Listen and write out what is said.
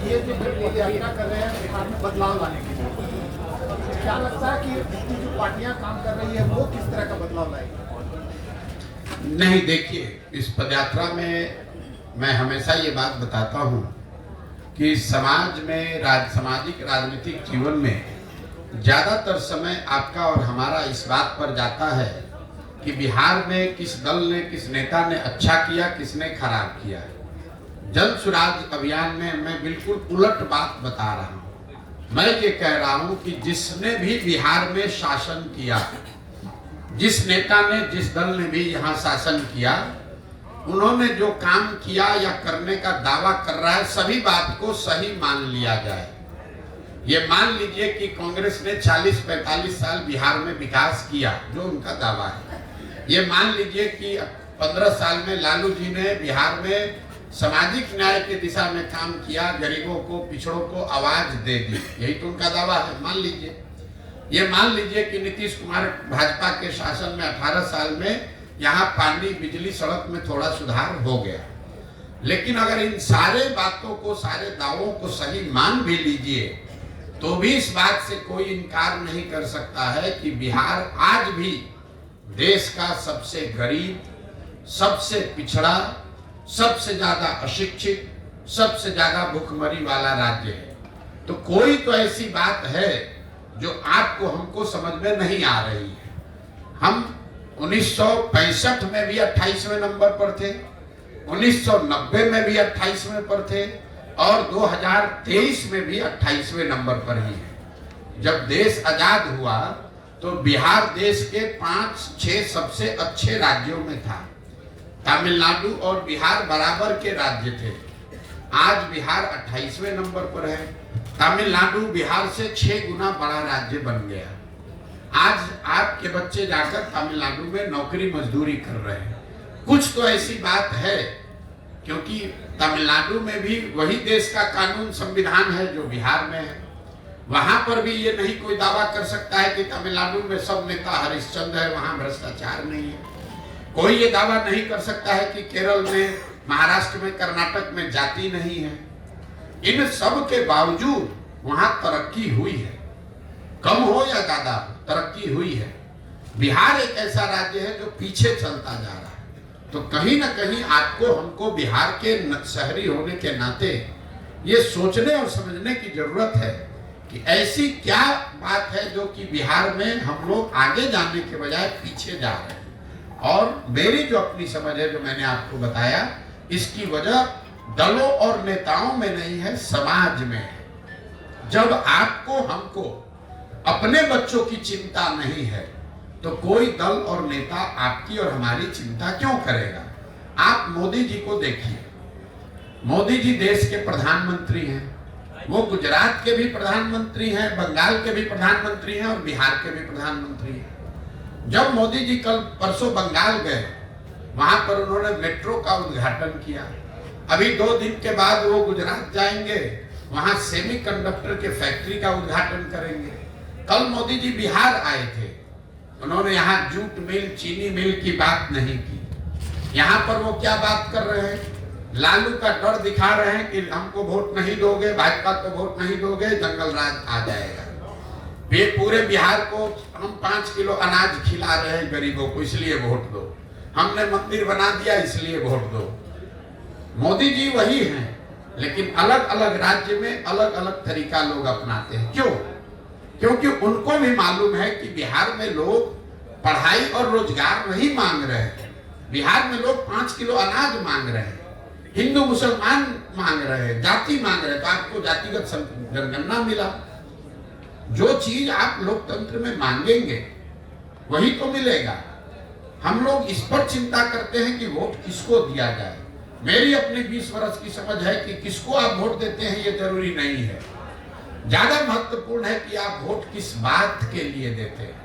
ये जो पद यात्रा कर रहे हैं बिहार में बदलाव लाने के लिए, क्या लगता है कि इसकी जो पार्टियां काम कर रही है वो किस तरह का बदलाव लाएगी? नहीं, देखिए, इस पदयात्रा में मैं हमेशा ये बात बताता हूँ कि समाज में सामाजिक राजनीतिक जीवन में ज़्यादातर समय आपका और हमारा इस बात पर जाता है कि बिहार में किस दल ने, किस नेता ने अच्छा किया, किसने खराब किया। जन सुराज अभियान में मैं बिल्कुल उलट बात बता रहा हूँ। मैं ये कह रहा हूँ कि जिसने भी बिहार में शासन किया, जिस नेता ने, जिस दल ने भी यहाँ शासन किया, उन्होंने जो काम किया या करने का दावा कर रहा है, सभी बात को सही मान लिया जाए। ये मान लीजिए कि कांग्रेस ने 40-45 साल बिहार में विकास किया, जो उनका दावा है। ये मान लीजिए कि 15 साल में लालू जी ने बिहार में सामाजिक न्याय की दिशा में काम किया, गरीबों को, पिछड़ों को आवाज दे दी, यही तो उनका दावा है। मान लीजिए, ये मान लीजिए कि नीतीश कुमार भाजपा के शासन में 18 साल में यहाँ पानी, बिजली, सड़क में थोड़ा सुधार हो गया। लेकिन अगर इन सारे बातों को, सारे दावों को सही मान भी लीजिए, तो भी इस बात से कोई इनकार नहीं कर सकता है कि बिहार आज भी देश का सबसे गरीब, सबसे पिछड़ा, सबसे ज्यादा अशिक्षित, सबसे ज्यादा भूखमरी वाला राज्य है। तो कोई तो ऐसी बात है जो आपको, हमको समझ में नहीं आ रही है। हम 1965 में भी 28वें नंबर पर थे, 1990 में भी 28वें पर थे और 2023 में भी 28वें नंबर पर ही है। जब देश आजाद हुआ तो बिहार देश के 5-6 सबसे अच्छे राज्यों में था। तमिलनाडु और बिहार बराबर के राज्य थे। आज बिहार 28वें नंबर पर है। तमिलनाडु बिहार से 6 गुना बड़ा राज्य बन गया। आज आपके बच्चे जाकर तमिलनाडु में नौकरी मजदूरी कर रहे हैं। कुछ तो ऐसी बात है, क्योंकि तमिलनाडु में भी वही देश का कानून, संविधान है जो बिहार में है। वहां पर भी ये नहीं कोई दावा कर सकता है कि तमिलनाडु में सब नेता हरिश्चंद्र है, वहां भ्रष्टाचार नहीं है। कोई ये दावा नहीं कर सकता है कि केरल में, महाराष्ट्र में, कर्नाटक में जाति नहीं है। इन सब के बावजूद वहां तरक्की हुई है, कम हो या ज्यादा, तरक्की हुई है। बिहार एक ऐसा राज्य है जो पीछे चलता जा रहा है। तो कहीं ना कहीं आपको, हमको बिहार के शहरी होने के नाते ये सोचने और समझने की जरूरत है कि ऐसी क्या बात है जो कि बिहार में हम लोग आगे जाने के बजाय पीछे जा रहे हैं। और मेरी जो अपनी समझ है, जो मैंने आपको बताया, इसकी वजह दलों और नेताओं में नहीं है, समाज में है। जब आपको, हमको अपने बच्चों की चिंता नहीं है तो कोई दल और नेता आपकी और हमारी चिंता क्यों करेगा? आप मोदी जी को देखिए। मोदी जी देश के प्रधानमंत्री हैं। वो गुजरात के भी प्रधानमंत्री हैं, बंगाल के भी प्रधानमंत्री हैं और बिहार के भी प्रधानमंत्री हैं। जब मोदी जी कल परसों बंगाल गए, वहां पर उन्होंने मेट्रो का उद्घाटन किया। अभी 2 दिन के बाद वो गुजरात जाएंगे, वहां सेमीकंडक्टर के फैक्ट्री का उद्घाटन करेंगे। कल मोदी जी बिहार आए थे, उन्होंने यहाँ जूट मिल, चीनी मिल की बात नहीं की। यहाँ पर वो क्या बात कर रहे हैं? लालू का डर दिखा रहे हैं कि हमको वोट नहीं दोगे, भाजपा को वोट नहीं दोगे, जंगल राज आ जाएगा। ये पूरे बिहार को हम 5 किलो अनाज खिला रहे हैं गरीबों को, इसलिए वोट दो। हमने मंदिर बना दिया, इसलिए वोट दो। मोदी जी वही हैं, लेकिन अलग अलग राज्य में अलग अलग तरीका लोग अपनाते हैं। क्यों? क्योंकि उनको भी मालूम है कि बिहार में लोग पढ़ाई और रोजगार नहीं मांग रहे हैं। बिहार में लोग 5 किलो अनाज मांग रहे हैं, हिंदू मुसलमान मांग रहे हैं, जाति मांग रहे हैं। तो आपको जातिगत जनगणना मिला। जो चीज आप लोकतंत्र में मांगेंगे वही तो मिलेगा। हम लोग इस पर चिंता करते हैं कि वोट किसको दिया जाए। मेरी अपनी 20 वर्ष की समझ है कि किसको आप वोट देते हैं ये जरूरी नहीं है। ज्यादा महत्वपूर्ण है कि आप वोट किस बात के लिए देते हैं।